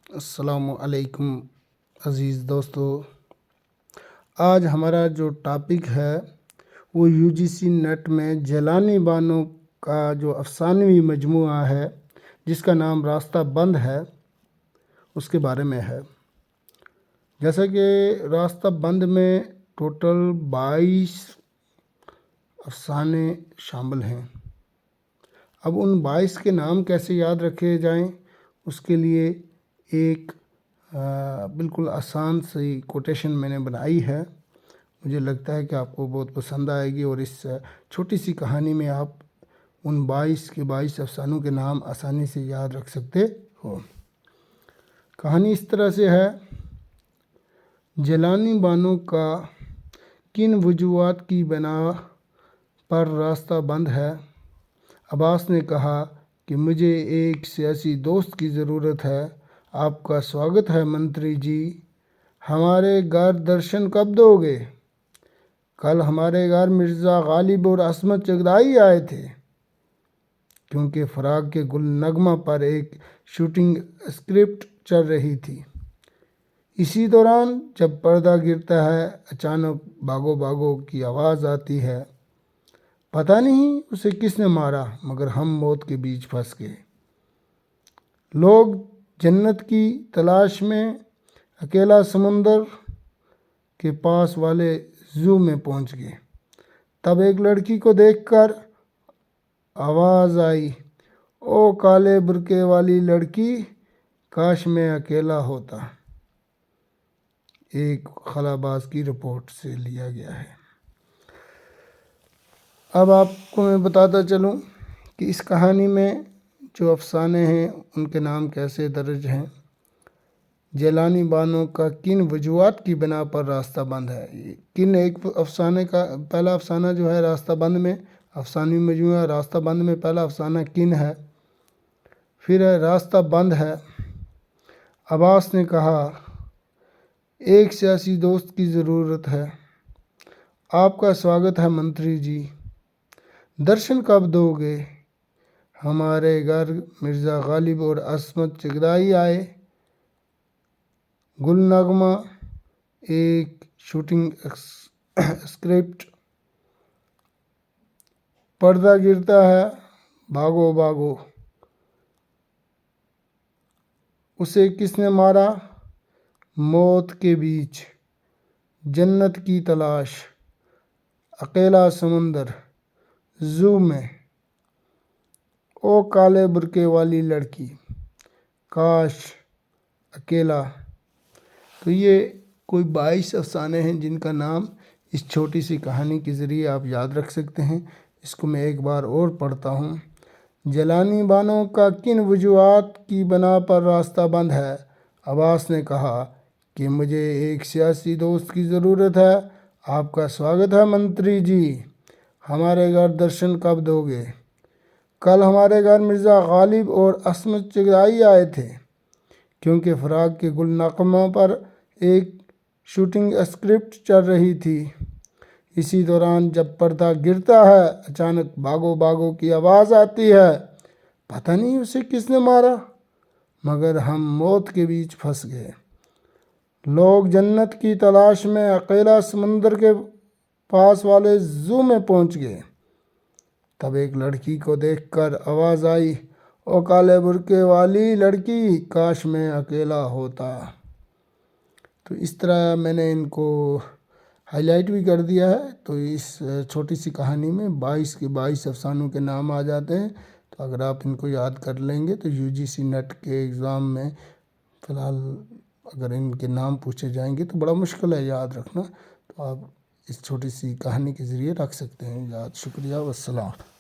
السلام علیکم عزیز دوستو، آج ہمارا جو ٹاپک ہے وہ UGC نیٹ میں جیلانی بانو کا جو افسانوی مجموعہ ہے جس کا نام راستہ بند ہے اس کے بارے میں ہے۔ جیسا کہ راستہ بند میں ٹوٹل 22 افسانے شامل ہیں۔ اب ان 22 کے نام کیسے یاد رکھے جائیں اس کے لیے ایک بالکل آسان سی کوٹیشن میں نے بنائی ہے۔ مجھے لگتا ہے کہ آپ کو بہت پسند آئے گی اور اس چھوٹی سی کہانی میں آپ ان 22 کے 22 افسانوں کے نام آسانی سے یاد رکھ سکتے ہو۔ کہانی اس طرح سے ہے: جیلانی بانو کا کن وجوہات کی بنا پر راستہ بند ہے؟ عباس نے کہا کہ مجھے ایک سیاسی دوست کی ضرورت ہے۔ آپ کا سواگت ہے منتری جی، ہمارے گھر درشن کب دو گے؟ کل ہمارے گھر مرزا غالب اور عصمت چغتائی آئے تھے، کیونکہ فراق کے گل نغمہ پر ایک شوٹنگ اسکرپٹ چل رہی تھی۔ اسی دوران جب پردہ گرتا ہے اچانک بھاگو بھاگو کی آواز آتی ہے۔ پتہ نہیں اسے کس نے مارا مگر ہم موت کے بیچ پھنس گئے۔ لوگ جنت کی تلاش میں اکیلا سمندر کے پاس والے زو میں پہنچ گئے۔ تب ایک لڑکی کو دیکھ کر آواز آئی، او کالے برقعے والی لڑکی، کاش میں اکیلا ہوتا۔ ایک خلاباز کی رپورٹ سے لیا گیا ہے۔ اب آپ کو میں بتاتا چلوں کہ اس کہانی میں جو افسانے ہیں ان کے نام کیسے درج ہیں۔ جیلانی بانو کا کن وجوہات کی بنا پر راستہ بند ہے۔ کن ایک افسانے کا پہلا افسانہ جو ہے راستہ بند میں، افسانوی مجموعہ راستہ بند میں پہلا افسانہ کن ہے۔ پھر ہے راستہ بند ہے۔ عباس نے کہا ایک سیاسی دوست کی ضرورت ہے۔ آپ کا سواگت ہے منتری جی، درشن کب دو گے؟ ہمارے گھر مرزا غالب اور عصمت چغتائی آئے۔ گل نغمہ ایک شوٹنگ اسکرپٹ، پردہ گرتا ہے، بھاگو بھاگو، اسے کس نے مارا، موت کے بیچ، جنت کی تلاش، اکیلا سمندر، زو میں، او کالے برقعے والی لڑکی، کاش اکیلا۔ تو یہ کوئی 22 افسانے ہیں جن کا نام اس چھوٹی سی کہانی کے ذریعے آپ یاد رکھ سکتے ہیں۔ اس کو میں ایک بار اور پڑھتا ہوں۔ جیلانی بانو کا کن وجوہات کی بنا پر راستہ بند ہے؟ عباس نے کہا کہ مجھے ایک سیاسی دوست کی ضرورت ہے۔ آپ کا سواگت ہے منتری جی، ہمارے گھر درشن کب دو گے؟ کل ہمارے گھر مرزا غالب اور عصمت چغتائی آئے تھے، کیونکہ فراق کے گل نغمہ پر ایک شوٹنگ اسکرپٹ چل رہی تھی۔ اسی دوران جب پردہ گرتا ہے اچانک بھاگو بھاگو کی آواز آتی ہے۔ پتہ نہیں اسے کس نے مارا مگر ہم موت کے بیچ پھنس گئے۔ لوگ جنت کی تلاش میں اکیلا سمندر کے پاس والے زو میں پہنچ گئے۔ تب ایک لڑکی کو دیکھ کر آواز آئی، او کالے برقعے والی لڑکی، کاش میں اکیلا ہوتا۔ تو اس طرح میں نے ان کو ہائی لائٹ بھی کر دیا ہے، تو اس چھوٹی سی کہانی میں 22 کے 22 افسانوں کے نام آ جاتے ہیں۔ تو اگر آپ ان کو یاد کر لیں گے تو UGC نیٹ کے ایگزام میں فی الحال اگر ان کے نام پوچھے جائیں گے تو بڑا مشکل ہے یاد رکھنا، تو آپ اس چھوٹی سی کہانی کے ذریعے رکھ سکتے ہیں یاد۔ شکریہ، والسلام۔